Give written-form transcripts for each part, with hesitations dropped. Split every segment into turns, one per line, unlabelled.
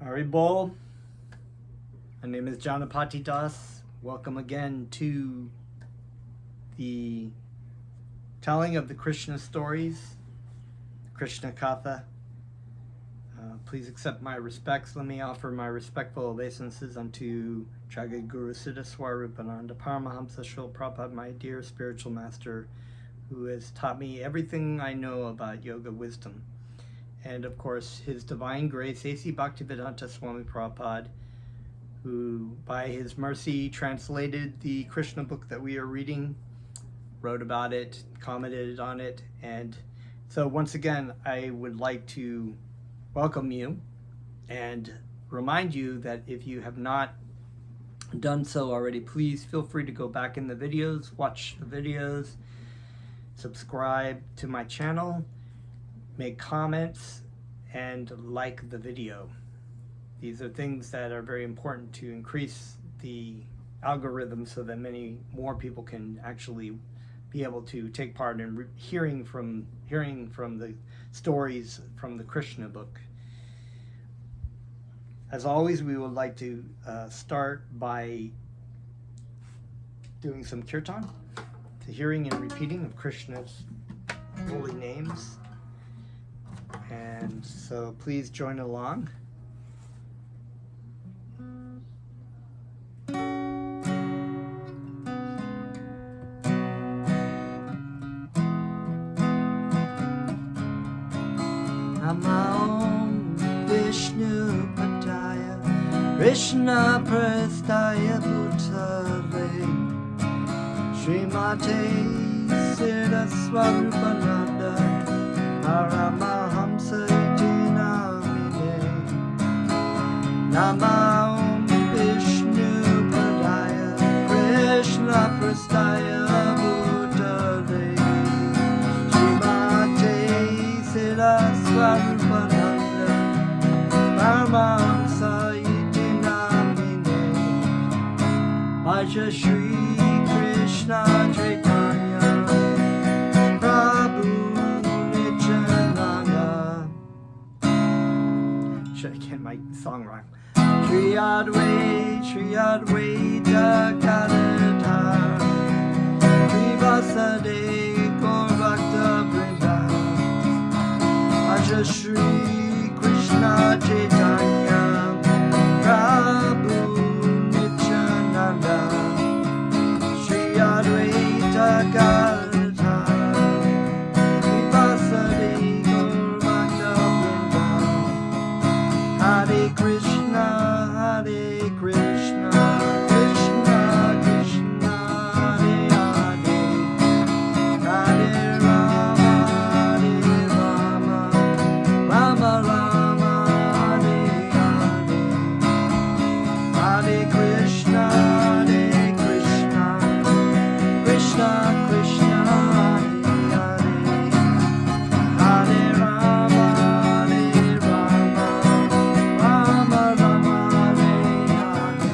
Haribol. My name is Janapati Das. Welcome again to the telling of the Krishna stories, Krishna Katha. Please accept my respects. Let me offer my respectful obeisances unto Jagad Siddha Swarupananda Paramahamsa Srila Prabhupada, my dear spiritual master, who has taught me everything I know about yoga wisdom. And of course, His Divine Grace, A.C. Bhaktivedanta Swami Prabhupada, who by his mercy translated the Krishna book that we are reading, wrote about it, commented on it. And so once again, I would like to welcome you and remind you that if you have not done so already, please feel free to go back in the videos, watch the videos, subscribe to my channel, make comments, and like the video. These are things that are very important to increase the algorithm so that many more people can actually be able to take part in hearing from the stories from the Krishna book. As always, we would like to start by doing some kirtan, the hearing and repeating of Krishna's holy names. And so please join along. Namo Vishnu Padaya Krishna Prastaya Bhutale Srimate Siraswarupananda Paramahamsa Dinamine Namo Vishnu Padaya Krishna Prastaya Bhutale Srimate Siraswarupananda Paramahamsa Dinamine Bhaja Shri Krishna Chaitanya Prabhu Nityananda. Should I get my song wrong? Shri Advaita Gadadhar Shri Vasade Gaur Bhakta Vrinda Bhaja Shri Krishna Chaitanya Prabhu Nityananda Shri Advaita Gadadhar Shri Vasade Gaur Bhakta Vrinda Hare Krishna, Hare Krishna, Krishna Krishna, Hare Hare, Hare Rama, Hare Rama, Rama Rama, Hare Hare, Hare Krishna, Hare Krishna, Krishna Krishna, Hare Hare, Hare Rama, Hare Rama, Rama Rama, Hare Hare.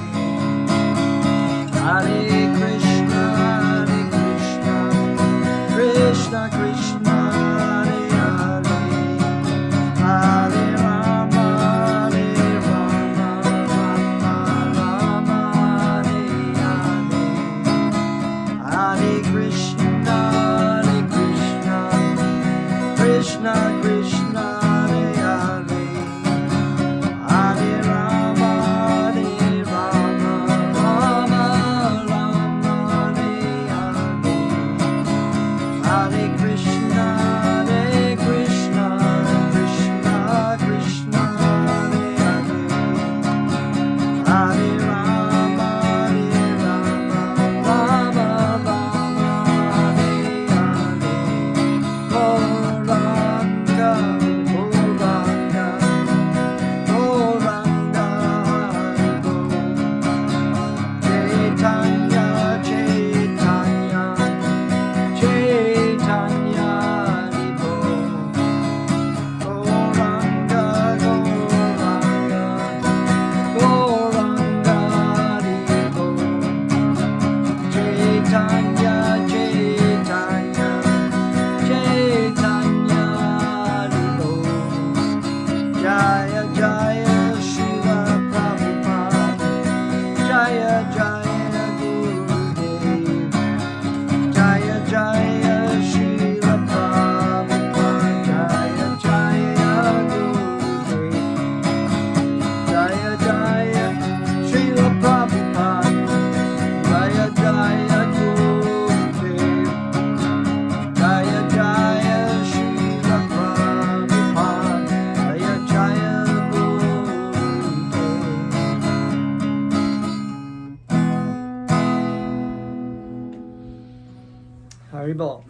Rebuilt.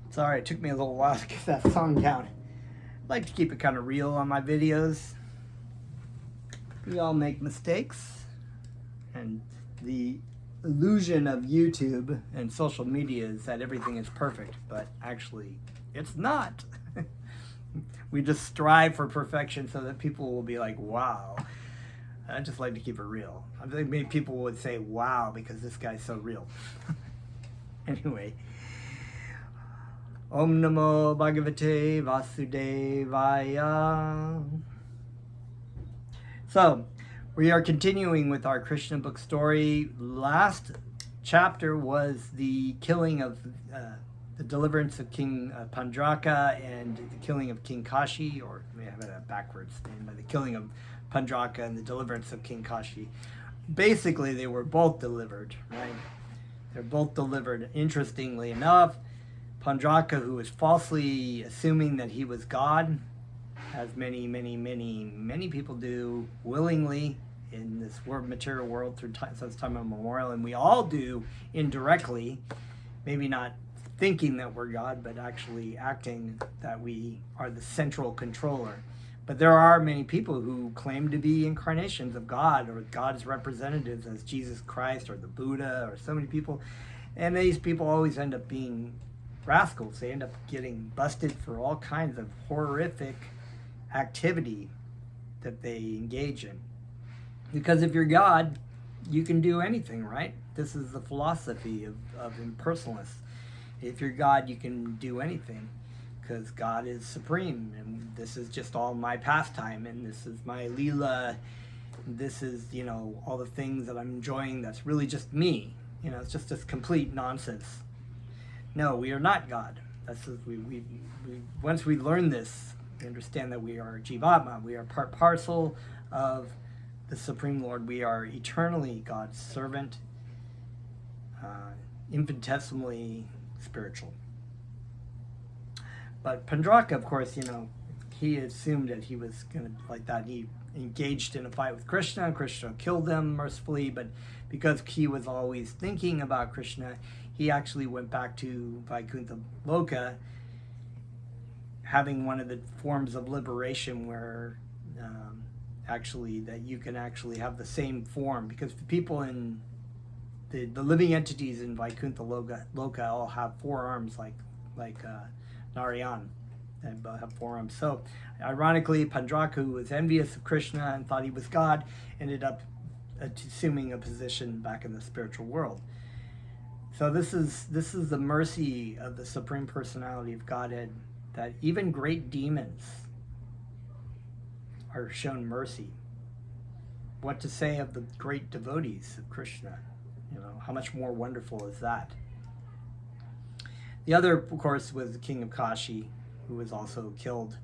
Sorry, it took me a little while to get that song down. I like to keep it kind of real on my videos. We all make mistakes, and the illusion of YouTube and social media is that everything is perfect, but actually it's not. We just strive for perfection so that people will be like, wow. I just like to keep it real. I think maybe people would say, wow, because this guy's so real. Anyway. Om Namo Bhagavate Vasudevaya. So, we are continuing with our Krishna book story. Last chapter was the killing of the deliverance of King Pandraka and the killing of King Kashi, or may have it a backwards name, but the killing of Pandraka and the deliverance of King Kashi. Basically, they were both delivered, right? They're both delivered. Interestingly enough, Pandraka, who was falsely assuming that he was God, as many people do willingly in this material world through time, since time immemorial, and we all do indirectly, maybe not thinking that we're God, but actually acting that we are the central controller. But there are many people who claim to be incarnations of God, or God's representatives as Jesus Christ or the Buddha, or so many people, and these people always end up being rascals. They end up getting busted for all kinds of horrific activity that they engage in. Because if you're God, you can do anything, right? This is the philosophy of impersonalists. If you're God, you can do anything, because God is supreme, and this is just all my pastime, and this is my Leela, this is, you know, all the things that I'm enjoying that's really just me. You know, it's just this complete nonsense. No, we are not God. That's we once we learn this, we understand that we are Jivatma. We are part parcel of the Supreme Lord. We are eternally God's servant, infinitesimally spiritual. But Pandraka, of course, you know, he assumed that he was going to be like that. He engaged in a fight with Krishna, and Krishna killed them mercifully, but because he was always thinking about Krishna, he actually went back to Vaikuntha Loka, having one of the forms of liberation where actually that you can actually have the same form, because the people in the living entities in Vaikuntha Loka all have four arms like Narayan, and have four arms. So ironically, Pandraka, who was envious of Krishna and thought he was God, ended up assuming a position back in the spiritual world. So this is the mercy of the Supreme Personality of Godhead, that even great demons are shown mercy. What to say of the great devotees of Krishna? You know, how much more wonderful is that? The other, of course, was the king of Kashi, who was also killed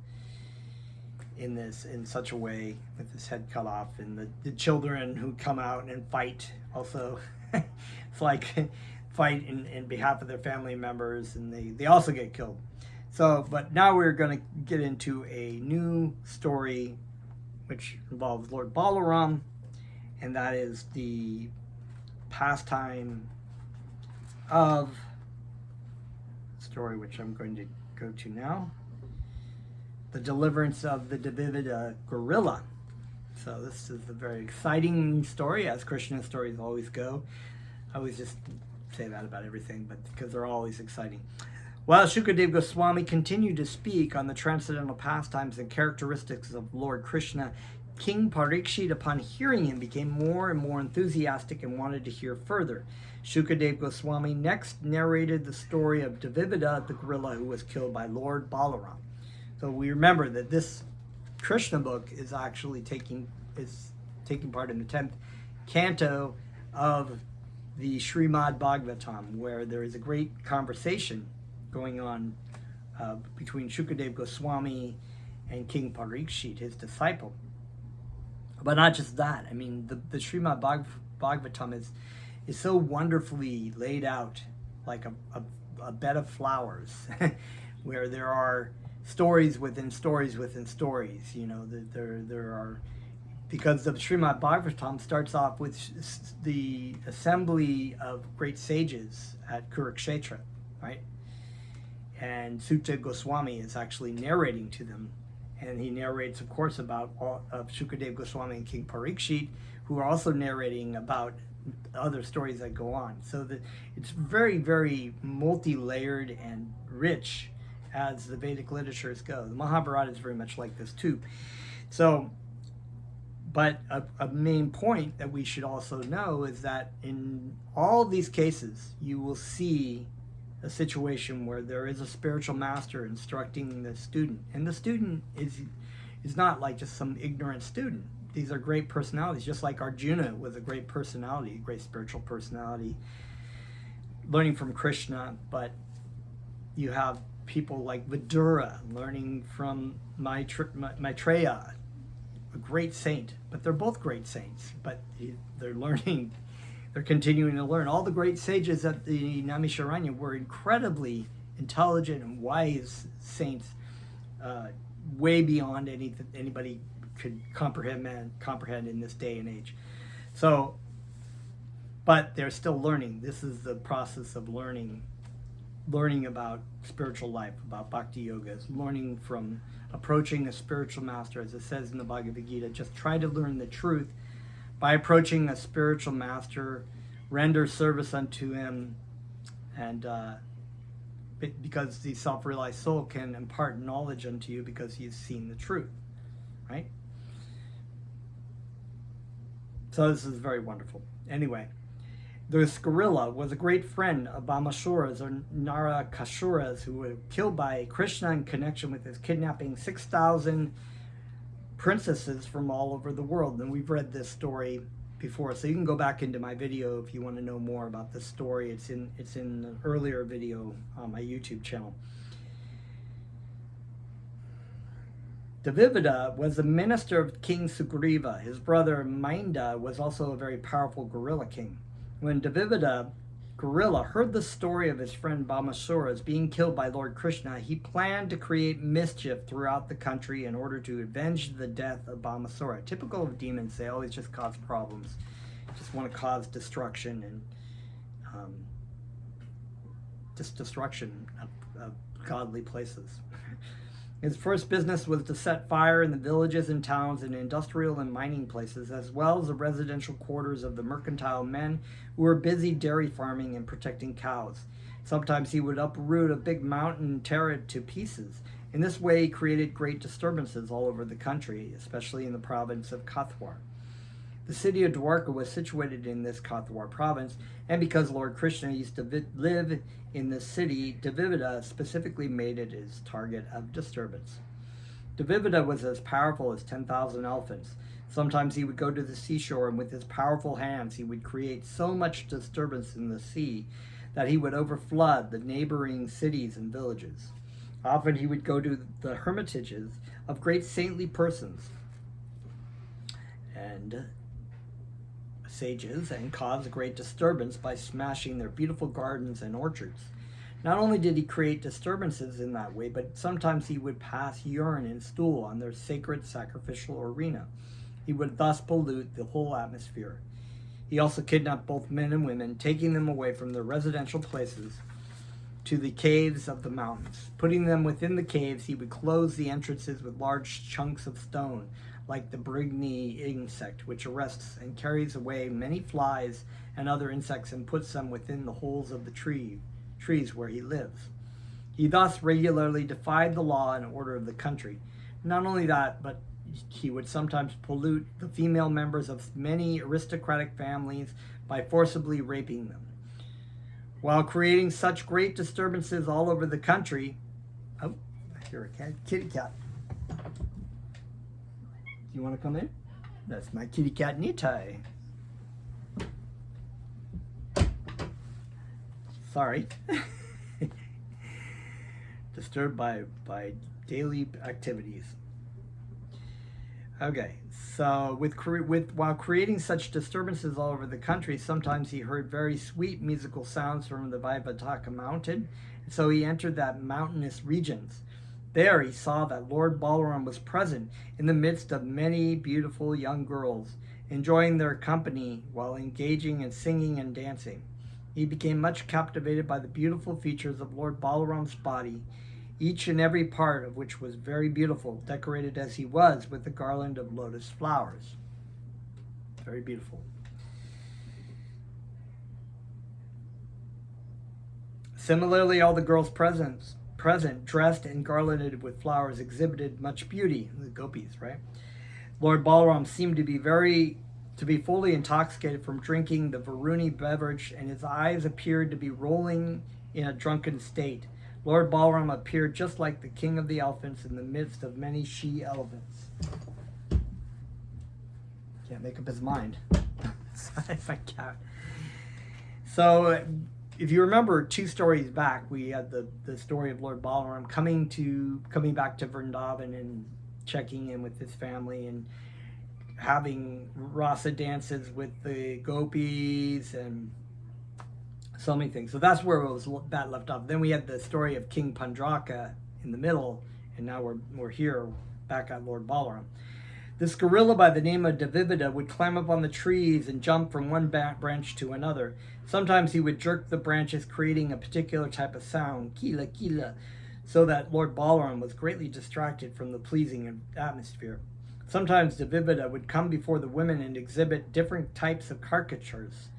in such a way, with his head cut off, and the children who come out and fight also. It's like fight in behalf of their family members, and they also get killed. So, but now we're going to get into a new story which involves Lord Balaram, and that is the pastime of story which I'm going to go to now, the deliverance of the dvivida gorilla. So this is a very exciting story, as Krishna stories always go. I always just say that about everything, but because they're always exciting. While Shukadeva Goswami continued to speak on the transcendental pastimes and characteristics of Lord Krishna, King Parikshit, upon hearing him, became more and more enthusiastic and wanted to hear further. Shukadeva Goswami next narrated the story of Dvivida, the gorilla who was killed by Lord Balaram. So we remember that this Krishna book is actually taking part in the 10th canto of the Srimad Bhagavatam, where there is a great conversation going on between Shukadeva Goswami and King Parikshit, his disciple. But not just that. I mean, the Srimad Bhagavatam is so wonderfully laid out, like a bed of flowers, where there are stories within stories within stories. You know, there are, because the Srimad Bhagavatam starts off with the assembly of great sages at Kurukshetra, right? And Sutta Goswami is actually narrating to them. And he narrates, of course, about Shukadev Goswami and King Parikshit, who are also narrating about other stories that go on. So it's very, very multi-layered and rich as the Vedic literatures go. The Mahabharata is very much like this too. So, but a main point that we should also know is that in all these cases, you will see a situation where there is a spiritual master instructing the student, and the student is not like just some ignorant student. These are great personalities, just like Arjuna was a great personality, a great spiritual personality, learning from Krishna. But you have people like Vidura learning from Maitreya, a great saint. But they're both great saints, but they're learning. They're continuing to learn. All the great sages at the Naimisharanya were incredibly intelligent and wise saints, way beyond anything anybody could comprehend in this day and age. So, but they're still learning. This is the process of learning about spiritual life, about bhakti yoga, learning from approaching a spiritual master, as it says in the Bhagavad Gita. Just try to learn the truth by approaching a spiritual master, render service unto him, and because the self-realized soul can impart knowledge unto you because he's seen the truth, right? So this is very wonderful. Anyway, this gorilla was a great friend of Bhamasuras or Narakasuras, who were killed by Krishna in connection with his kidnapping 6,000 princesses from all over the world. And we've read this story before, so you can go back into my video if you want to know more about this story. It's in an earlier video on my YouTube channel. Dvivida was the minister of King Sugriva. His brother Mainda was also a very powerful gorilla king. When Dvivida gorilla heard the story of his friend Bhamasura's being killed by Lord Krishna, he planned to create mischief throughout the country in order to avenge the death of Bhamasura. Typical of demons, they always just cause problems, just want to cause destruction and just destruction of godly places. His first business was to set fire in the villages and towns and industrial and mining places, as well as the residential quarters of the mercantile men who were busy dairy farming and protecting cows. Sometimes he would uproot a big mountain and tear it to pieces. In this way, he created great disturbances all over the country, especially in the province of Kathwar. The city of Dwarka was situated in this Kathwar province, and because Lord Krishna used to live in the city, Dvivida specifically made it his target of disturbance. Dvivida was as powerful as 10,000 elephants. Sometimes he would go to the seashore, and with his powerful hands he would create so much disturbance in the sea that he would overflood the neighboring cities and villages. Often he would go to the hermitages of great saintly persons and sages and cause a great disturbance by smashing their beautiful gardens and orchards. Not only did he create disturbances in that way, but sometimes he would pass urine and stool on their sacred sacrificial arena. He would thus pollute the whole atmosphere. He also kidnapped both men and women, taking them away from their residential places to the caves of the mountains. Putting them within the caves, he would close the entrances with large chunks of stone, like the Brigni insect, which arrests and carries away many flies and other insects and puts them within the holes of the trees where he lives. He thus regularly defied the law and order of the country. Not only that, but he would sometimes pollute the female members of many aristocratic families by forcibly raping them. While creating such great disturbances all over the country, oh, I hear a kitty cat. You want to come in? That's my kitty cat Nitai. Sorry. Disturbed by daily activities. Okay, so while creating such disturbances all over the country, sometimes he heard very sweet musical sounds from the Vaivataka mountain, so he entered that mountainous regions. There he saw that Lord Balaram was present in the midst of many beautiful young girls, enjoying their company while engaging in singing and dancing. He became much captivated by the beautiful features of Lord Balaram's body, each and every part of which was very beautiful, decorated as he was with a garland of lotus flowers. Very beautiful. Similarly, all the girls present, dressed and garlanded with flowers, exhibited much beauty. The gopis, right? Lord Balaram seemed to be fully intoxicated from drinking the Varuni beverage, and his eyes appeared to be rolling in a drunken state. Lord Balaram appeared just like the king of the elephants in the midst of many she-elephants. Can't make up his mind. If I can't. So, if you remember 2 stories back, we had the story of Lord Balaram coming back to Vrindavan and checking in with his family and having rasa dances with the gopis and so many things. So that's where that left off. Then we had the story of King Pandraka in the middle, and now we're here back at Lord Balaram. This gorilla by the name of dvivida would climb up on the trees and jump from one branch to another. Sometimes he would jerk the branches, creating a particular type of sound, kila kila, so that Lord Balaram was greatly distracted from the pleasing atmosphere. Sometimes dvivida would come before the women and exhibit different types of caricatures,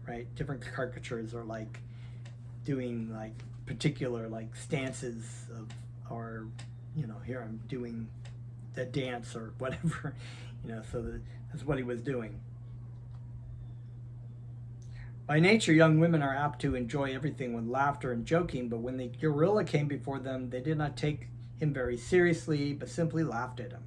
right? Different caricatures are like doing like particular like stances of, or, you know, here I'm doing the dance or whatever, you know, so that's what he was doing. By nature, young women are apt to enjoy everything with laughter and joking, but when the gorilla came before them, they did not take him very seriously, but simply laughed at him.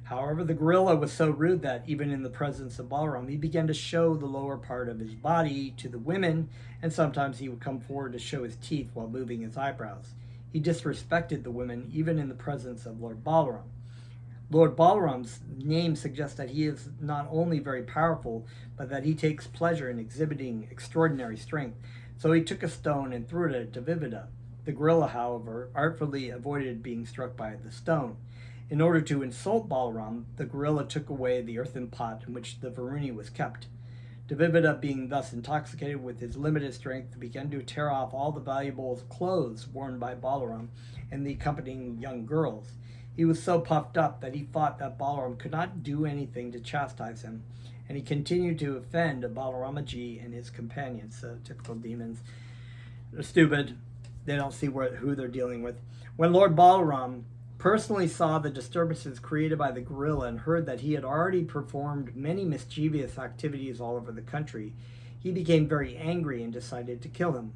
However, the gorilla was so rude that even in the presence of Balaram, he began to show the lower part of his body to the women, and sometimes he would come forward to show his teeth while moving his eyebrows. He disrespected the women even in the presence of Lord Balaram. Lord Balaram's name suggests that he is not only very powerful, but that he takes pleasure in exhibiting extraordinary strength. So he took a stone and threw it at dvivida. The gorilla, however, artfully avoided being struck by the stone. In order to insult Balaram, the gorilla took away the earthen pot in which the Varuni was kept. Dvivida, being thus intoxicated with his limited strength, began to tear off all the valuable clothes worn by Balaram and the accompanying young girls. He was so puffed up that he thought that Balaram could not do anything to chastise him, and he continued to offend Balaramaji and his companions. So typical demons. They're stupid. They don't see who they're dealing with. When Lord Balaram personally saw the disturbances created by the gorilla and heard that he had already performed many mischievous activities all over the country, he became very angry and decided to kill him.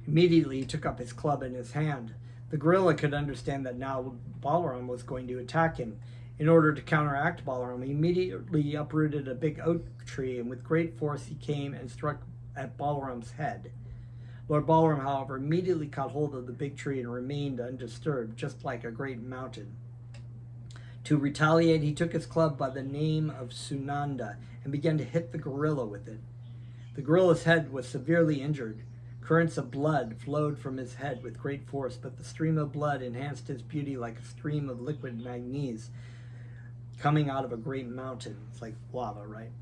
Immediately he took up his club in his hand. The gorilla could understand that now Balaram was going to attack him. In order to counteract Balaram, he immediately uprooted a big oak tree, and with great force he came and struck at Balaram's head. Lord Balaram, however, immediately caught hold of the big tree and remained undisturbed, just like a great mountain. To retaliate, he took his club by the name of Sunanda and began to hit the gorilla with it. The gorilla's head was severely injured. Currents of blood flowed from his head with great force, but the stream of blood enhanced his beauty like a stream of liquid manganese coming out of a great mountain. It's like lava, right?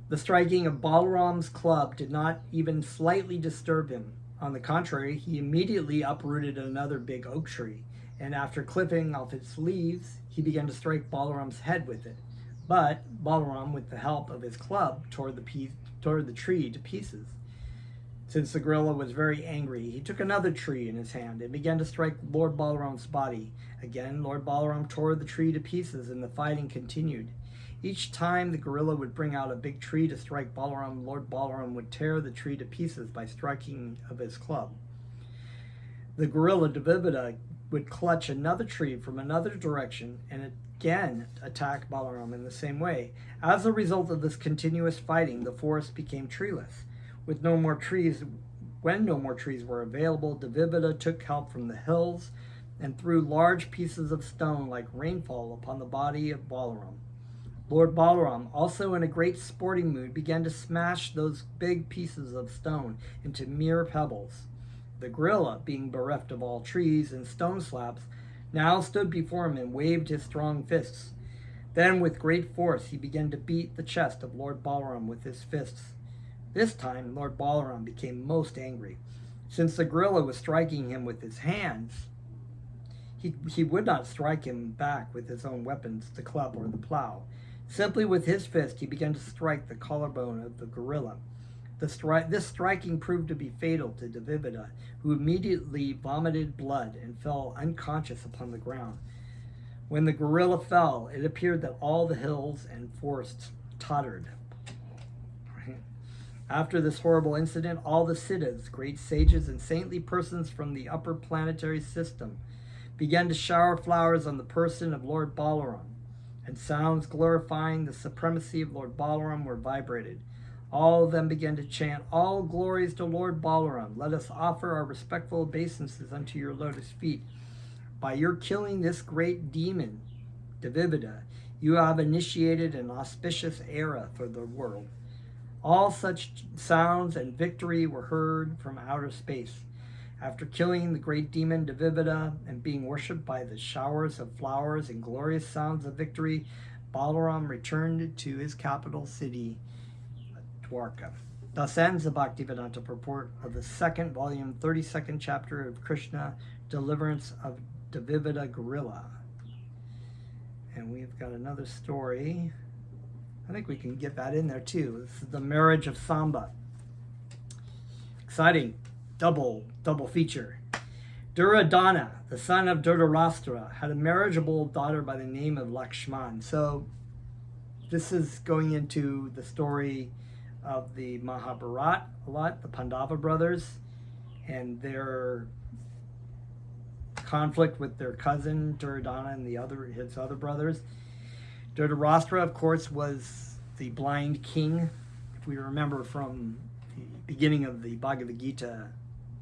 The striking of Balaram's club did not even slightly disturb him. On the contrary, he immediately uprooted another big oak tree, and after clipping off its leaves, he began to strike Balaram's head with it. But Balaram, with the help of his club, tore the tree to pieces. Since the gorilla was very angry, he took another tree in his hand and began to strike Lord Balaram's body. Again, Lord Balaram tore the tree to pieces, and the fighting continued. Each time the gorilla would bring out a big tree to strike Balaram, Lord Balaram would tear the tree to pieces by striking of his club. The gorilla dvivida would clutch another tree from another direction and again attack Balaram in the same way. As a result of this continuous fighting, the forest became treeless. When no more trees were available, dvivida took help from the hills and threw large pieces of stone like rainfall upon the body of Balaram. Lord Balaram, also in a great sporting mood, began to smash those big pieces of stone into mere pebbles. The gorilla, being bereft of all trees and stone slabs, now stood before him and waved his strong fists. Then, with great force, he began to beat the chest of Lord Balaram with his fists. This time, Lord Balaram became most angry. Since the gorilla was striking him with his hands, he would not strike him back with his own weapons, the club or the plow. Simply with his fist, he began to strike the collarbone of the gorilla. This striking proved to be fatal to Dvivida, who immediately vomited blood and fell unconscious upon the ground. When the gorilla fell, it appeared that all the hills and forests tottered. After this horrible incident, all the siddhas, great sages and saintly persons from the upper planetary system, began to shower flowers on the person of Lord Balaram, and sounds glorifying the supremacy of Lord Balaram were vibrated. All of them began to chant, "All glories to Lord Balaram. Let us offer our respectful obeisances unto your lotus feet. By your killing this great demon, Dvivida, you have initiated an auspicious era for the world." All such sounds and victory were heard from outer space. After killing the great demon Dvivida and being worshipped by the showers of flowers and glorious sounds of victory, Balaram returned to his capital city, Dwarka. Thus ends the Bhaktivedanta purport of the second volume, 32nd chapter of Krishna, Deliverance of Dvivida Gorilla. And we've got another story. I think we can get that in there too. This is the marriage of Samba. Exciting. Double feature. Duryodhana, the son of Dhritarashtra, had a marriageable daughter by the name of Lakshman. So this is going into the story of the Mahabharata a lot, the Pandava brothers, and their conflict with their cousin Duryodhana and his other brothers. Dhritarashtra, of course, was the blind king. If we remember from the beginning of the Bhagavad Gita,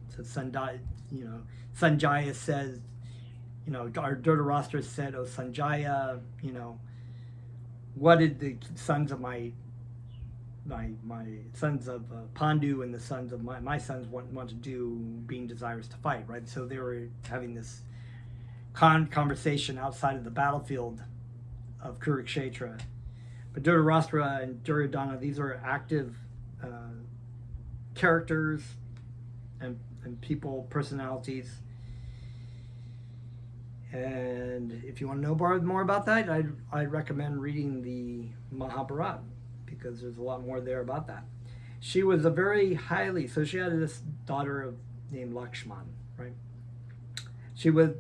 so Sanjaya says, Dhritarashtra said, "Oh Sanjaya, what did the sons of my sons of Pandu and the sons of my sons want to do, being desirous to fight," right? So they were having this conversation outside of the battlefield of Kurukshetra. But Dhritarashtra and Duryodhana, these are active characters and people, personalities. And if you want to know more about that, I'd recommend reading the Mahabharata, because there's a lot more there about that. She was so she had this daughter named Lakshman, right? She was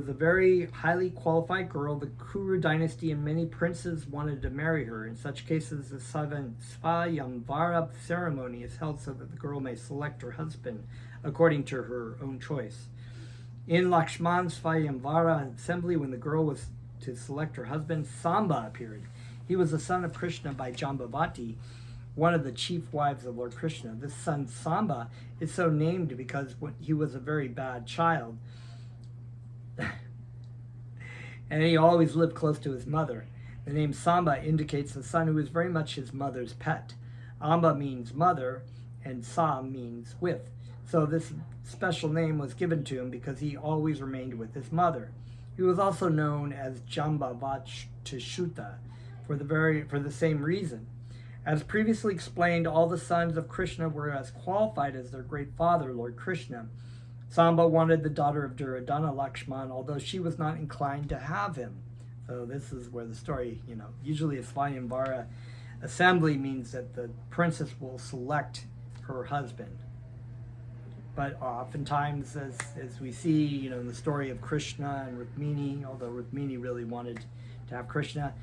a very highly qualified girl. The Kuru dynasty and many princes wanted to marry her. In such cases, the Svayamvara ceremony is held so that the girl may select her husband according to her own choice. In Lakshman's Svayamvara assembly, when the girl was to select her husband, Samba appeared. He was the son of Krishna by Jambavati, one of the chief wives of Lord Krishna. This son, Samba, is so named because he was a very bad child. And he always lived close to his mother. The name Samba indicates the son who is very much his mother's pet. Amba means mother, and Sa means with. So this special name was given to him because he always remained with his mother. He was also known as Jambavatishuta for the same reason. As previously explained, all the sons of Krishna were as qualified as their great father, Lord Krishna. Samba wanted the daughter of Duryodhana, Lakshman, although she was not inclined to have him. So this is where the story, usually a Svayamvara assembly means that the princess will select her husband. But oftentimes, as we see, in the story of Krishna and Rukmini, although Rukmini really wanted to have Krishna,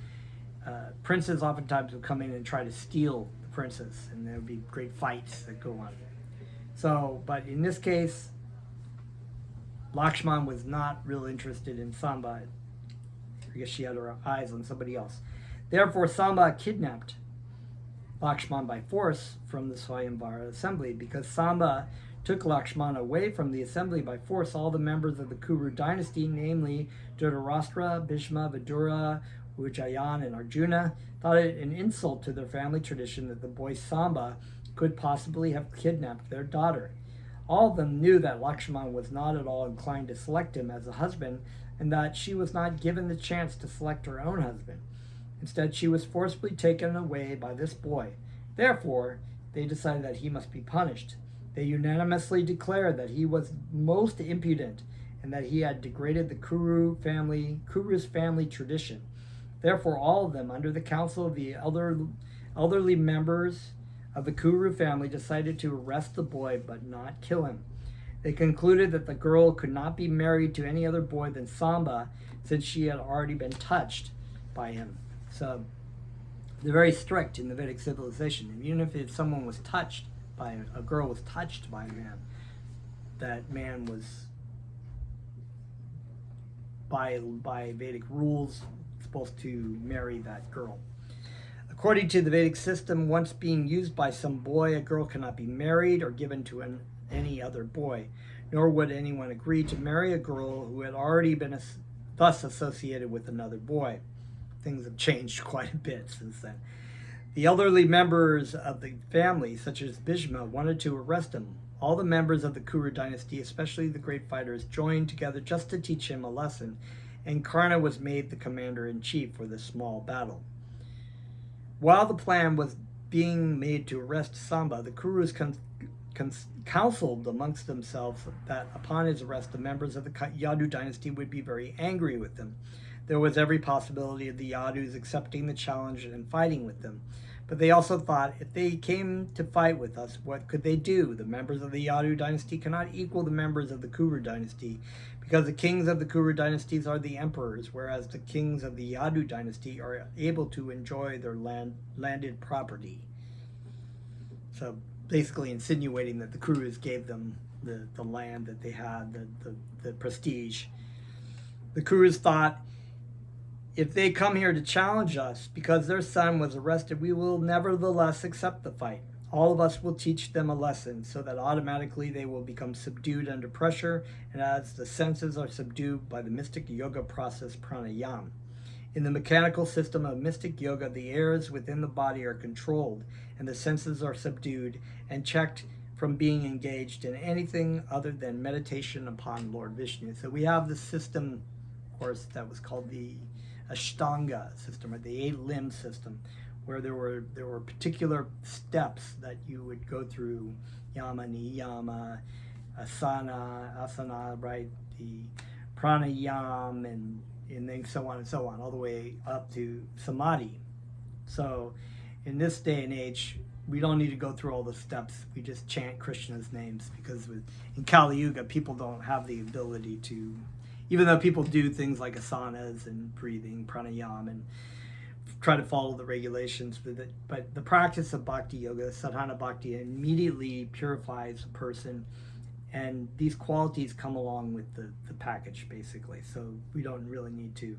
princes oftentimes would come in and try to steal the princess, and there would be great fights that go on. So, but in this case, Lakshman was not real interested in Samba. I guess she had her eyes on somebody else. Therefore, Samba kidnapped Lakshman by force from the Swayamvara assembly. Because Samba took Lakshman away from the assembly by force, all the members of the Kuru dynasty, namely Dhritarashtra, Bhishma, Vidura, Ujjayan, and Arjuna, thought it an insult to their family tradition that the boy Samba could possibly have kidnapped their daughter. All of them knew that Lakshman was not at all inclined to select him as a husband, and that she was not given the chance to select her own husband. Instead, she was forcibly taken away by this boy. Therefore, they decided that he must be punished. They unanimously declared that he was most impudent and that he had degraded the Kuru's family tradition. Therefore, all of them, under the counsel of the elderly members of the Kuru family, decided to arrest the boy but not kill him. They concluded that the girl could not be married to any other boy than Samba, since she had already been touched by him. So they're very strict in the Vedic civilization. And even if someone was touched by a girl was touched by a man, that man was by Vedic rules supposed to marry that girl. According to the Vedic system, once being used by some boy, a girl cannot be married or given to any other boy, nor would anyone agree to marry a girl who had already been thus associated with another boy. Things have changed quite a bit since then. The elderly members of the family, such as Bhishma, wanted to arrest him. All the members of the Kuru dynasty, especially the great fighters, joined together just to teach him a lesson, and Karna was made the commander-in-chief for this small battle. While the plan was being made to arrest Samba, the Kurus counseled amongst themselves that upon his arrest, the members of the Yadu dynasty would be very angry with him. There was every possibility of the Yadus accepting the challenge and fighting with them. But they also thought, if they came to fight with us, what could they do? The members of the Yadu dynasty cannot equal the members of the Kuru dynasty, because the kings of the Kuru dynasties are the emperors, whereas the kings of the Yadu dynasty are able to enjoy their landed property. So basically insinuating that the Kurus gave them the land that they had, the prestige. The Kurus thought, if they come here to challenge us because their son was arrested, we will nevertheless accept the fight. All of us will teach them a lesson so that automatically they will become subdued under pressure, and as the senses are subdued by the mystic yoga process pranayama. In the mechanical system of mystic yoga, the airs within the body are controlled, and the senses are subdued and checked from being engaged in anything other than meditation upon Lord Vishnu. So we have this system, of course, that was called the Ashtanga system, or the 8-limb system, where there were particular steps that you would go through: yama, niyama, asana, right, the pranayama, and then so on, all the way up to samadhi. So in this day and age, we don't need to go through all the steps. We just chant Krishna's names, because in Kali Yuga, people don't have the ability to, even though people do things like asanas and breathing, pranayama, and try to follow the regulations, but the practice of bhakti yoga, sadhana bhakti, immediately purifies a person, and these qualities come along with the package, basically. So we don't really need to.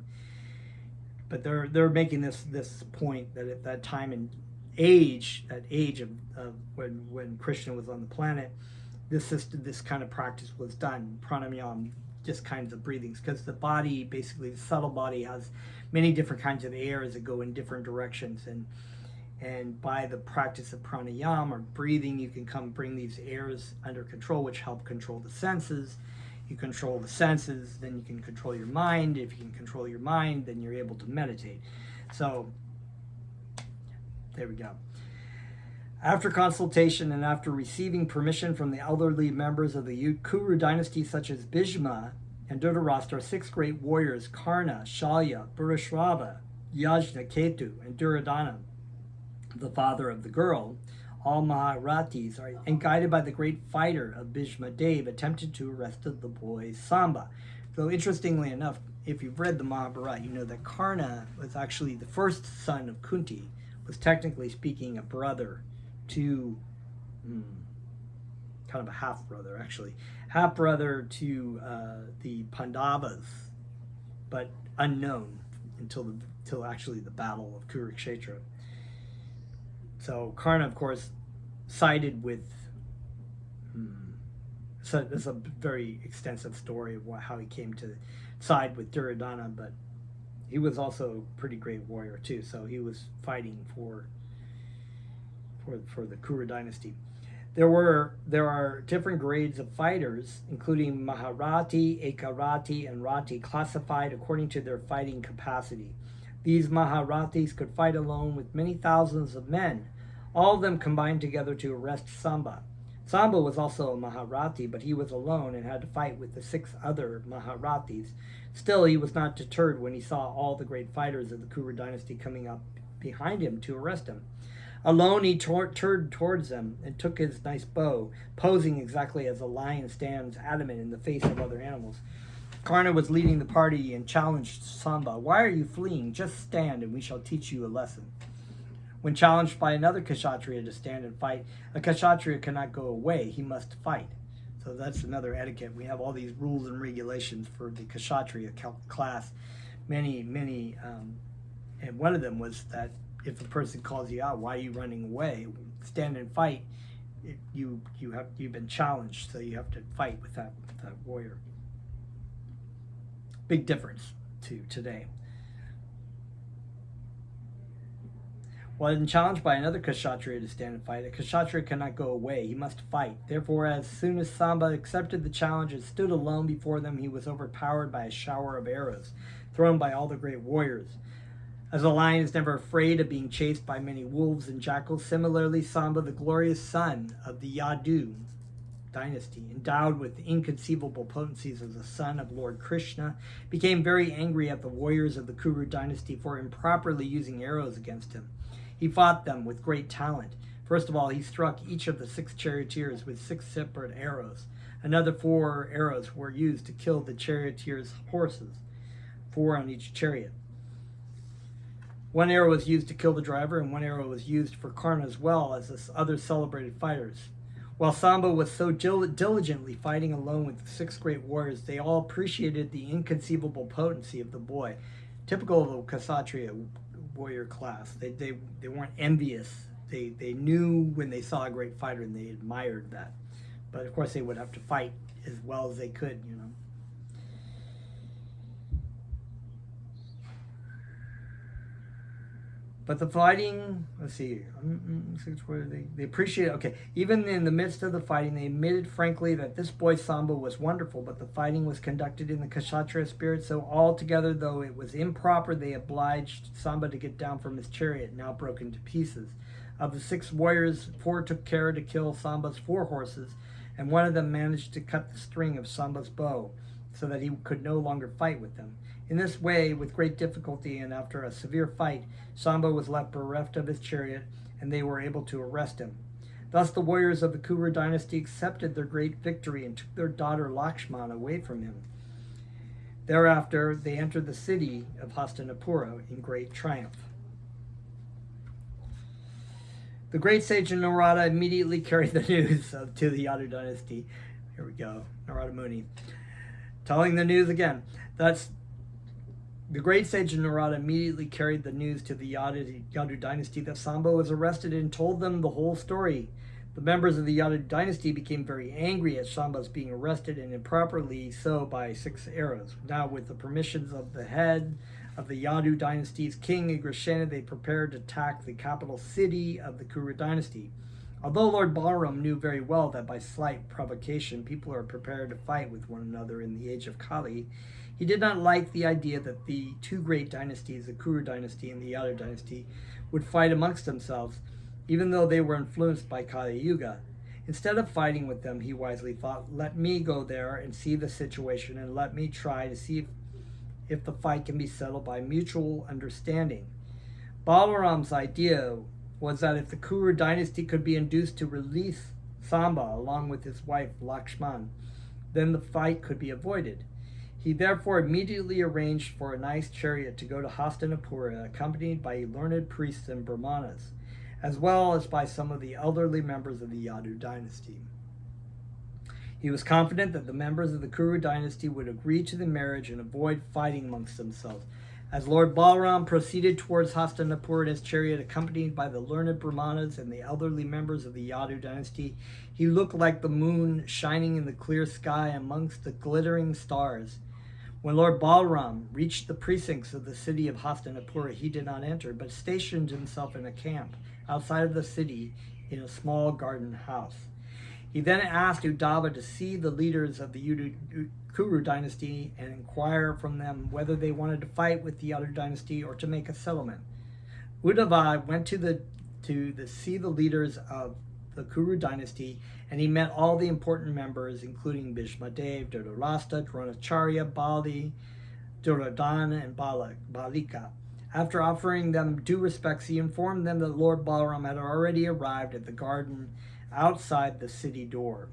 But they're making this point that at that time and age, that age of when Krishna was on the planet, this kind of practice was done, pranayama, just kinds of breathings, because the body, basically the subtle body, has many different kinds of airs that go in different directions, and by the practice of pranayama or breathing, you can bring these airs under control, which help control the senses. You control the senses, then you can control your mind. If you can control your mind, then you're able to meditate. So there we go. After consultation and after receiving permission from the elderly members of the Kuru dynasty, such as Bhishma and Dhritarashtra, 6 great warriors, Karna, Shalya, Bharishrava, Yajna, Ketu, and Duryodhana, the father of the girl, all Maharathis, and guided by the great fighter of Bhishma Dev, attempted to arrest the boy Samba. So interestingly enough, if you've read the Mahabharata, you know that Karna was actually the first son of Kunti, was technically speaking a brother to, kind of a half-brother actually, half-brother to the Pandavas, but unknown until actually the Battle of Kurukshetra. So Karna, of course, sided with, so there's a very extensive story of how he came to side with Duryodhana, but he was also a pretty great warrior too, so he was fighting for the Kuru dynasty. There are different grades of fighters, including Maharathi, Ekarati, and Rati, classified according to their fighting capacity. These Maharathis could fight alone with many thousands of men, All of them combined together to arrest Samba. Samba was also a Maharathi, but he was alone and had to fight with the 6 other Maharathis. Still, he was not deterred when he saw all the great fighters of the Kuru dynasty coming up behind him to arrest him. Alone, he turned towards them and took his nice bow, posing exactly as a lion stands adamant in the face of other animals. Karna was leading the party and challenged Samba. "Why are you fleeing? Just stand and we shall teach you a lesson." When challenged by another Kshatriya to stand and fight, a Kshatriya cannot go away, he must fight. So that's another etiquette. We have all these rules and regulations for the Kshatriya class. Many, and one of them was that if a person calls you out, "Why are you running away?" Stand and fight. You've been challenged, so you have to fight with that warrior. Big difference to today. When challenged by another Kshatriya to stand and fight, a Kshatriya cannot go away, he must fight. Therefore, as soon as Samba accepted the challenge and stood alone before them, he was overpowered by a shower of arrows thrown by all the great warriors. As a lion is never afraid of being chased by many wolves and jackals, similarly Samba, the glorious son of the Yadu dynasty, endowed with inconceivable potencies as the son of Lord Krishna, became very angry at the warriors of the Kuru dynasty for improperly using arrows against him. He fought them with great talent. First of all, he struck each of the 6 charioteers with 6 separate arrows. Another 4 arrows were used to kill the charioteers' horses, 4 on each chariot. 1 arrow was used to kill the driver, and 1 arrow was used for Karna as well as the other celebrated fighters. While Samba was so diligently fighting alone with the 6 great warriors, they all appreciated the inconceivable potency of the boy. Typical of a Kshatriya warrior class. They weren't envious. They knew when they saw a great fighter and they admired that. But of course they would have to fight as well as they could, you know. But the fighting, let's see, they appreciate it. Okay, even in the midst of the fighting, they admitted frankly that this boy Samba was wonderful, but the fighting was conducted in the Kshatriya spirit, so altogether, though it was improper, they obliged Samba to get down from his chariot, now broken to pieces. Of the 6 warriors, 4 took care to kill Samba's 4 horses, and one of them managed to cut the string of Samba's bow, so that he could no longer fight with them. In this way, with great difficulty and after a severe fight, Samba was left bereft of his chariot, and they were able to arrest him. Thus the warriors of the Kuru dynasty accepted their great victory and took their daughter Lakshmana away from him. Thereafter, they entered the city of Hastinapura in great triumph. The great sage Narada immediately carried the news to the Yadu dynasty. Here we go, Narada Muni. Telling the news again. The great sage Narada immediately carried the news to the Yadu dynasty that Samba was arrested and told them the whole story. The members of the Yadu dynasty became very angry at Samba's being arrested, and improperly so, by 6 arrows. Now, with the permissions of the head of the Yadu dynasty's king, Agrashena, they prepared to attack the capital city of the Kuru dynasty. Although Lord Balaram knew very well that by slight provocation people are prepared to fight with one another in the age of Kali, he did not like the idea that the 2 great dynasties, the Kuru dynasty and the Yadu dynasty, would fight amongst themselves, even though they were influenced by Kali Yuga. Instead of fighting with them, he wisely thought, let me go there and see the situation, and let me try to see if the fight can be settled by mutual understanding. Balaram's idea was that if the Kuru dynasty could be induced to release Samba along with his wife Lakshman, then the fight could be avoided. He therefore immediately arranged for a nice chariot to go to Hastinapura, accompanied by learned priests and brahmanas, as well as by some of the elderly members of the Yadu dynasty. He was confident that the members of the Kuru dynasty would agree to the marriage and avoid fighting amongst themselves. As Lord Balaram proceeded towards Hastinapur in his chariot, accompanied by the learned brahmanas and the elderly members of the Yadu dynasty, he looked like the moon shining in the clear sky amongst the glittering stars. When Lord Balaram reached the precincts of the city of Hastinapura, he did not enter, but stationed himself in a camp outside of the city in a small garden house. He then asked Uddhava to see the leaders of the Kuru dynasty and inquire from them whether they wanted to fight with the Yadu dynasty or to make a settlement. Uddhava went to the to see the leaders of the Kuru dynasty, and he met all the important members, including Bhishmadev, Dhritarashtra, Dronacharya, Bali, Duryodhana, and Balika. After offering them due respects, he informed them that Lord Balaram had already arrived at the garden outside the city door.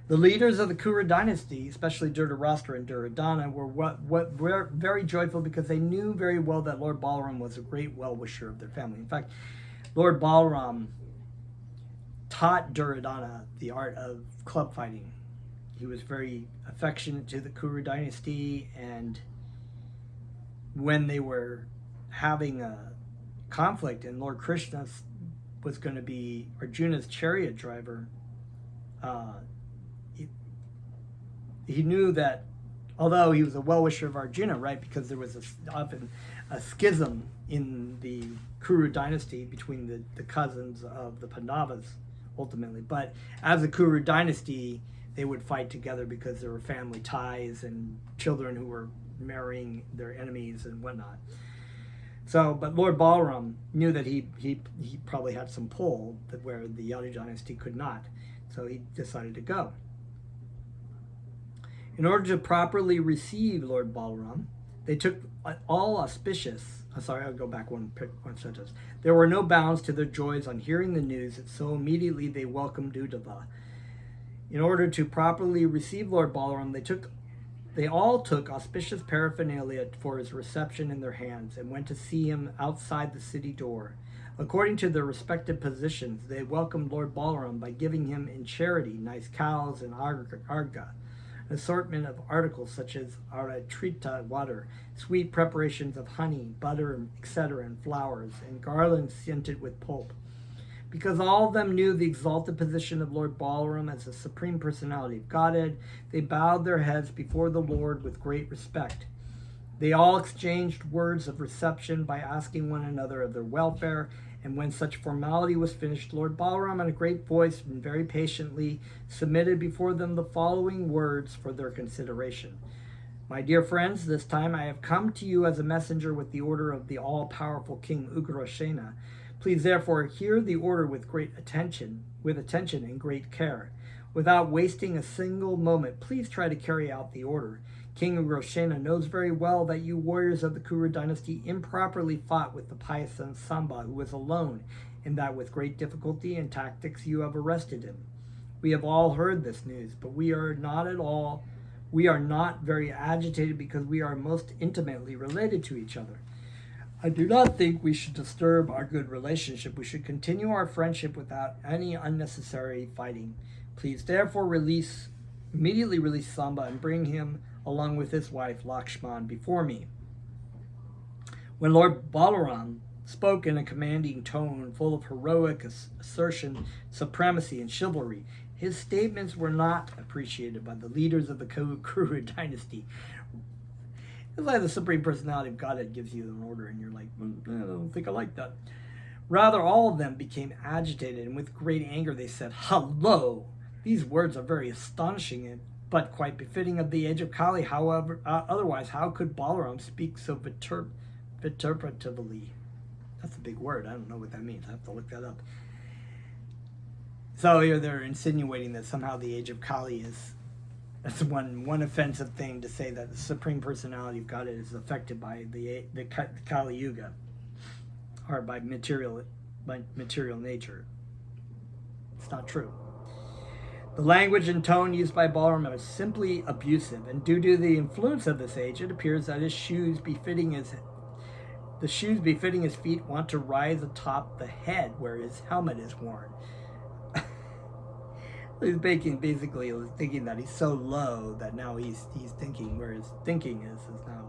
The leaders of the Kuru dynasty, especially Dhritarashtra and Duryodhana, were very joyful because they knew very well that Lord Balaram was a great well-wisher of their family. In fact, Lord Balaram taught Duryodhana the art of club fighting. He was very affectionate to the Kuru dynasty, and when they were having a conflict and Lord Krishna was going to be Arjuna's chariot driver, he knew that although he was a well-wisher of Arjuna, right, because there was often a schism in the Kuru dynasty between the cousins of the Pandavas, ultimately. But as a Kuru dynasty, they would fight together because there were family ties and children who were marrying their enemies and whatnot. So, but Lord Balaram knew that he probably had some pull that where the Yadu dynasty could not. So he decided to go. In order to properly receive Lord Balaram, they took all auspicious. I'll go back one sentence. There were no bounds to their joys on hearing the news, so immediately they welcomed Uddhava. In order to properly receive Lord Balaram, they all took auspicious paraphernalia for his reception in their hands and went to see him outside the city door. According to their respective positions, they welcomed Lord Balaram by giving him in charity nice cows and arga, an assortment of articles such as aratrita water, sweet preparations of honey, butter, etc., and flowers, and garlands scented with pulp. Because all of them knew the exalted position of Lord Balaram as the Supreme Personality of Godhead, they bowed their heads before the Lord with great respect. They all exchanged words of reception by asking one another of their welfare, and when such formality was finished, Lord Balaram, in a great voice and very patiently, submitted before them the following words for their consideration. My dear friends, this time I have come to you as a messenger with the order of the all-powerful King Ugrasena. Please therefore hear the order with attention and great care. Without wasting a single moment, please try to carry out the order. King Ugrasena knows very well that you warriors of the Kuru dynasty improperly fought with the pious son Samba, who was alone, and that with great difficulty and tactics you have arrested him. We have all heard this news, but we are not very agitated because we are most intimately related to each other. I do not think we should disturb our good relationship. We should continue our friendship without any unnecessary fighting. Please therefore immediately release Samba and bring him along with his wife Lakshman before me. When Lord Balaram spoke in a commanding tone full of heroic assertion, supremacy, and chivalry, his statements were not appreciated by the leaders of the Kuru dynasty. It's like the Supreme Personality of Godhead gives you an order and you're like, I don't think I like that. Rather, all of them became agitated, and with great anger they said, "Hello! These words are very astonishing, but quite befitting of the age of Kali. However, otherwise, how could Balaram speak so vituperatively?" That's a big word. I don't know what that means. I have to look that up. So here they're insinuating that somehow the age of Kali is... That's one offensive thing to say, that the Supreme Personality of God is affected by the Kali Yuga, or by material nature. It's not true. The language and tone used by Balaram are simply abusive, and due to the influence of this age, it appears that the shoes befitting his feet want to rise atop the head where his helmet is worn. He's basically thinking that he's so low that now he's thinking where his thinking is now,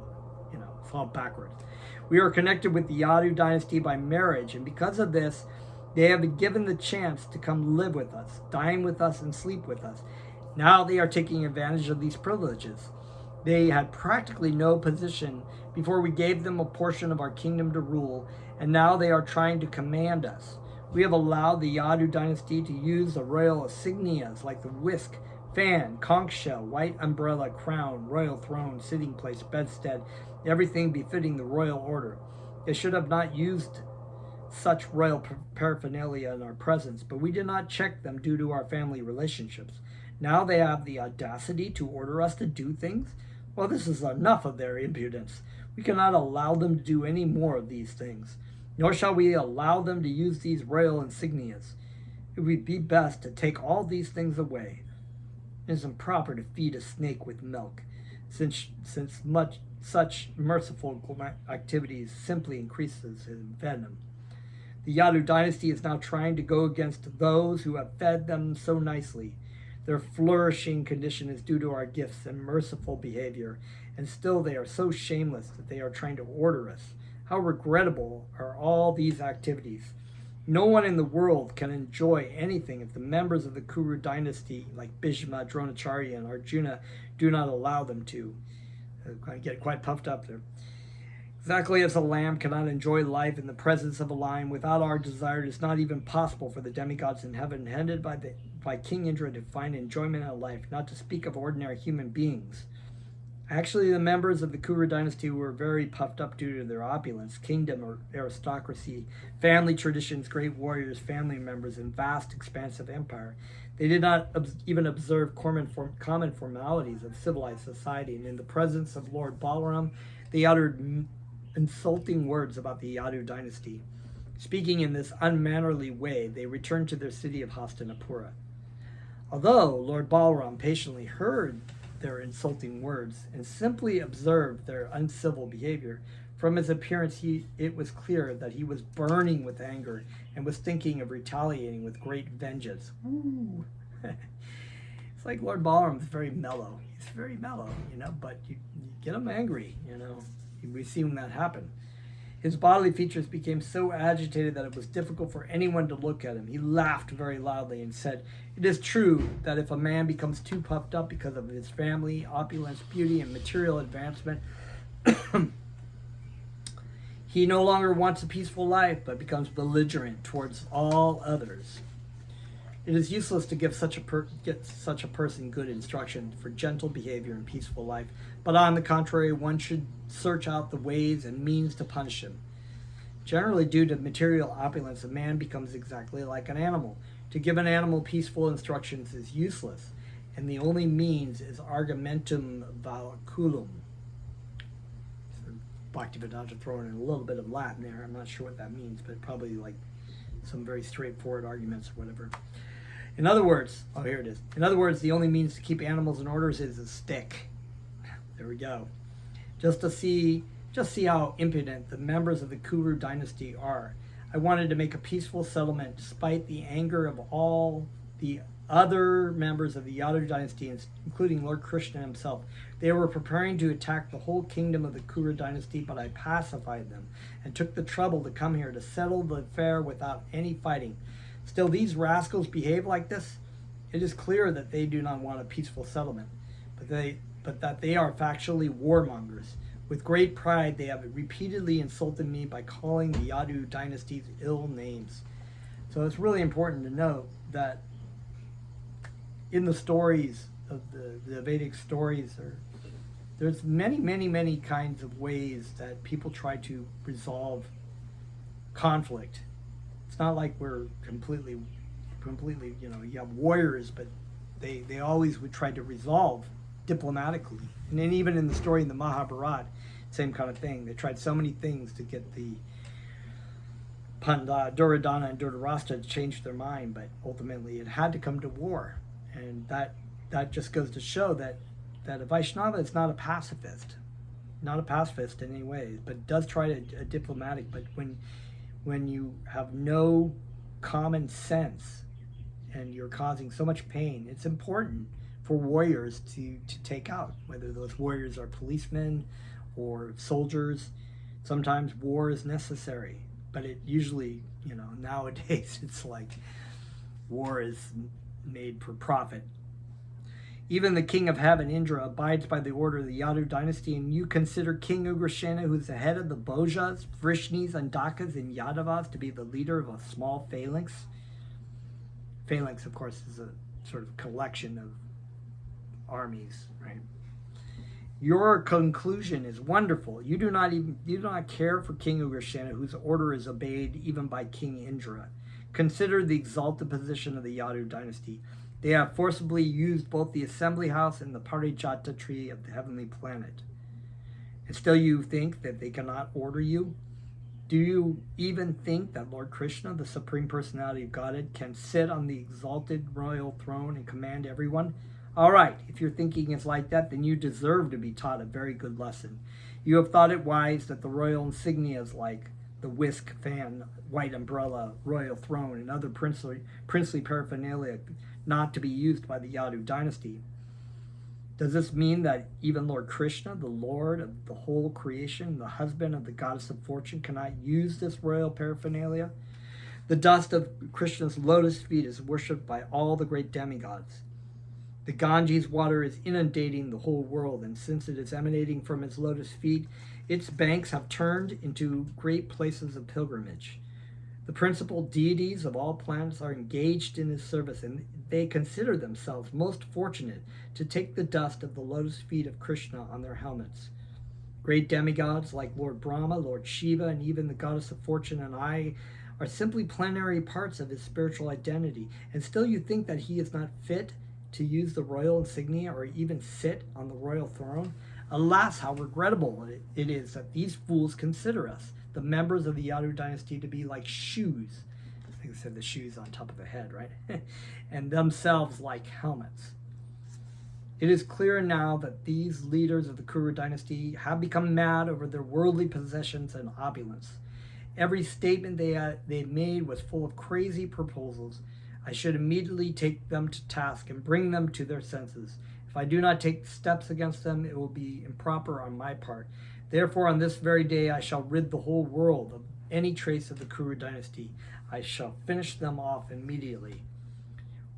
it's all backwards. We are connected with the Yadu dynasty by marriage, and because of this, they have been given the chance to come live with us, dine with us, and sleep with us. Now they are taking advantage of these privileges. They had practically no position before we gave them a portion of our kingdom to rule, and now they are trying to command us. We have allowed the Yadu dynasty to use the royal insignias like the whisk, fan, conch shell, white umbrella, crown, royal throne, sitting place, bedstead, everything befitting the royal order. They should have not used such royal paraphernalia in our presence, but we did not check them due to our family relationships. Now they have the audacity to order us to do things? Well, this is enough of their impudence. We cannot allow them to do any more of these things, nor shall we allow them to use these royal insignias. It would be best to take all these things away. It is improper to feed a snake with milk, since such merciful activities simply increases his venom. The Yadu dynasty is now trying to go against those who have fed them so nicely. Their flourishing condition is due to our gifts and merciful behavior, and still they are so shameless that they are trying to order us. How regrettable are all these activities. No one in the world can enjoy anything if the members of the Kuru dynasty, like Bhishma, Dronacharya, and Arjuna, do not allow them to. I get quite puffed up there. Exactly as a lamb cannot enjoy life in the presence of a lion without our desire, it is not even possible for the demigods in heaven, headed by King Indra, to find enjoyment in life, not to speak of ordinary human beings. Actually, the members of the Kuru dynasty were very puffed up due to their opulence, kingdom or aristocracy, family traditions, great warriors, family members, and vast expansive empire. They did not even observe common formalities of civilized society, and in the presence of Lord Balaram, they uttered insulting words about the Yadu dynasty. Speaking in this unmannerly way, they returned to their city of Hastinapura. Although Lord Balaram patiently heard their insulting words and simply observed their uncivil behavior, from his appearance it was clear that he was burning with anger and was thinking of retaliating with great vengeance. Ooh. It's like Lord Balaram is very mellow. He's very mellow, but you get him angry, We've seen that happen. His bodily features became so agitated that it was difficult for anyone to look at him. He laughed very loudly and said, "It is true that if a man becomes too puffed up because of his family, opulence, beauty, and material advancement, he no longer wants a peaceful life, but becomes belligerent towards all others. It is useless to get such a person good instruction for gentle behavior and peaceful life, but on the contrary, one should search out the ways and means to punish him. Generally, due to material opulence, a man becomes exactly like an animal. To give an animal peaceful instructions is useless, and the only means is argumentum valculum." Bhaktivedanta throwing in a little bit of Latin there. I'm not sure what that means, but probably like some very straightforward arguments or whatever. In other words, here it is. In other words, the only means to keep animals in orders is a stick. There we go. Just see how impudent the members of the Kuru dynasty are. I wanted to make a peaceful settlement despite the anger of all the other members of the Yadu dynasty, including Lord Krishna himself. They were preparing to attack the whole kingdom of the Kuru dynasty, but I pacified them and took the trouble to come here to settle the affair without any fighting. Still, these rascals behave like this. It is clear that they do not want a peaceful settlement, but that they are factually warmongers. With great pride, they have repeatedly insulted me by calling the Yadu dynasty's ill names. So it's really important to note that in the stories of the Vedic stories, there's many kinds of ways that people try to resolve conflict. It's not like we're completely, you have warriors, but they always would try to resolve diplomatically. And then even in the story in the Mahabharata, same kind of thing. They tried so many things to get the Duryodhana and Dhritarashtra to change their mind, but ultimately it had to come to war. And that just goes to show that a Vaishnava is not a pacifist. Not a pacifist in any way, but does try to diplomatic. But when you have no common sense and you're causing so much pain, it's important for warriors to take out, whether those warriors are policemen or soldiers. Sometimes war is necessary, but it usually, nowadays it's like war is made for profit. Even the king of heaven, Indra, abides by the order of the Yadu dynasty, and you consider King Ugrasena, who's the head of the Bhojas, Vrishnis, and Dakas, and Yadavas, to be the leader of a small phalanx. Phalanx, of course, is a sort of collection of armies, right? Your conclusion is wonderful. You do not care for King Ugrsena, whose order is obeyed even by King Indra. Consider the exalted position of the Yadu dynasty. They have forcibly used both the assembly house and the Parijata tree of the heavenly planet. And still you think that they cannot order you? Do you even think that Lord Krishna, the Supreme Personality of Godhead, can sit on the exalted royal throne and command everyone? All right, if your thinking is like that, then you deserve to be taught a very good lesson. You have thought it wise that the royal insignias like the whisk fan, white umbrella, royal throne, and other princely paraphernalia not to be used by the Yadu dynasty. Does this mean that even Lord Krishna, the Lord of the whole creation, the husband of the goddess of fortune, cannot use this royal paraphernalia? The dust of Krishna's lotus feet is worshipped by all the great demigods. The Ganges water is inundating the whole world, and since it is emanating from his lotus feet, its banks have turned into great places of pilgrimage. The principal deities of all planets are engaged in his service, and they consider themselves most fortunate to take the dust of the lotus feet of Krishna on their helmets. Great demigods like Lord Brahma, Lord Shiva, and even the goddess of fortune and I are simply plenary parts of his spiritual identity, and still you think that he is not fit to use the royal insignia or even sit on the royal throne? Alas, how regrettable it is that these fools consider us, the members of the Yadu dynasty, to be like shoes. I think I said the shoes on top of the head, right? And themselves like helmets. It is clear now that these leaders of the Kuru dynasty have become mad over their worldly possessions and opulence. Every statement they made was full of crazy proposals. I should immediately take them to task and bring them to their senses. If I do not take steps against them, it will be improper on my part. Therefore, on this very day, I shall rid the whole world of any trace of the Kuru dynasty. I shall finish them off immediately.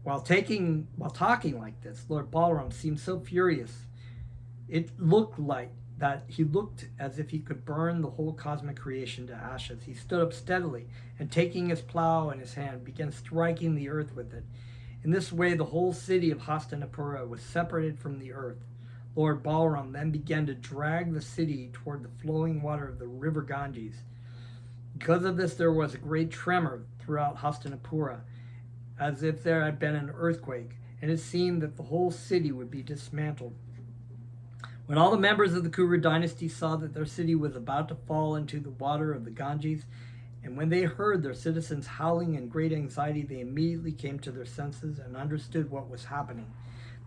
While talking like this, Lord Balaram seemed so furious. It looked as if he could burn the whole cosmic creation to ashes. He stood up steadily, and taking his plow in his hand, began striking the earth with it. In this way, the whole city of Hastinapura was separated from the earth. Lord Balaram then began to drag the city toward the flowing water of the river Ganges. Because of this, there was a great tremor throughout Hastinapura, as if there had been an earthquake, and it seemed that the whole city would be dismantled. When all the members of the Kuru dynasty saw that their city was about to fall into the water of the Ganges, and when they heard their citizens howling in great anxiety, they immediately came to their senses and understood what was happening.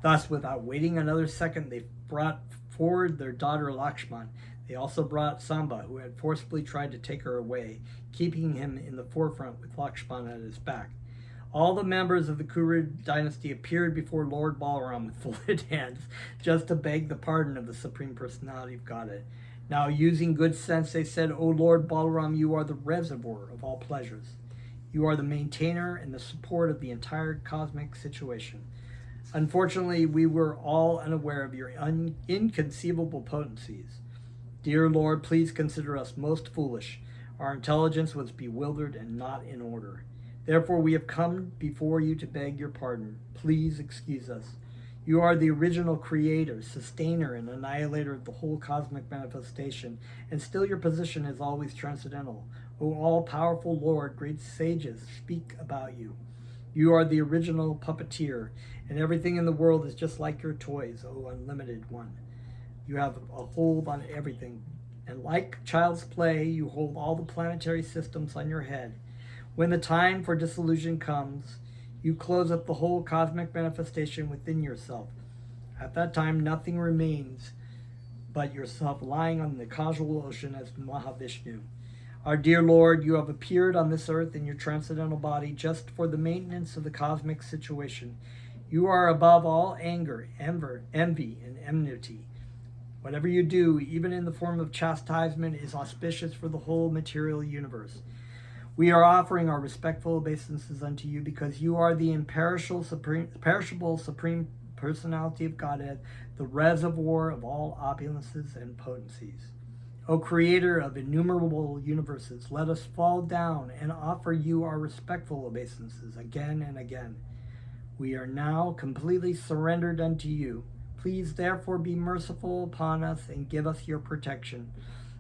Thus, without waiting another second, they brought forward their daughter Lakshman. They also brought Samba, who had forcibly tried to take her away, keeping him in the forefront with Lakshman at his back. All the members of the Kuru dynasty appeared before Lord Balaram with folded hands, just to beg the pardon of the Supreme Personality of Godhead. Now, using good sense, they said, "O Lord Balaram, you are the reservoir of all pleasures. You are the maintainer and the support of the entire cosmic situation. Unfortunately, we were all unaware of your inconceivable potencies. Dear Lord, please consider us most foolish. Our intelligence was bewildered and not in order. Therefore, we have come before you to beg your pardon. Please excuse us. You are the original creator, sustainer, and annihilator of the whole cosmic manifestation, and still your position is always transcendental. O all-powerful Lord, great sages speak about you. You are the original puppeteer, and everything in the world is just like your toys, O unlimited one. You have a hold on everything, and like child's play, you hold all the planetary systems on your head. When the time for dissolution comes, you close up the whole cosmic manifestation within yourself. At that time, nothing remains but yourself lying on the causal ocean as Mahavishnu. Our dear Lord, you have appeared on this earth in your transcendental body just for the maintenance of the cosmic situation. You are above all anger, envy, and enmity. Whatever you do, even in the form of chastisement, is auspicious for the whole material universe. We are offering our respectful obeisances unto you because you are the imperishable Supreme Personality of Godhead, the reservoir of all opulences and potencies. O Creator of innumerable universes, let us fall down and offer you our respectful obeisances again and again. We are now completely surrendered unto you. Please therefore be merciful upon us and give us your protection.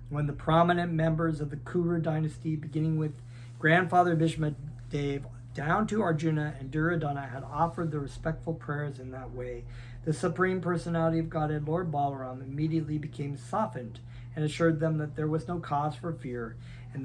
When the prominent members of the Kuru dynasty, beginning with grandfather Bhishmadev down to Arjuna and Duryodhana, had offered the respectful prayers in that way, the Supreme Personality of Godhead, Lord Balaram, immediately became softened and assured them that there was no cause for fear, and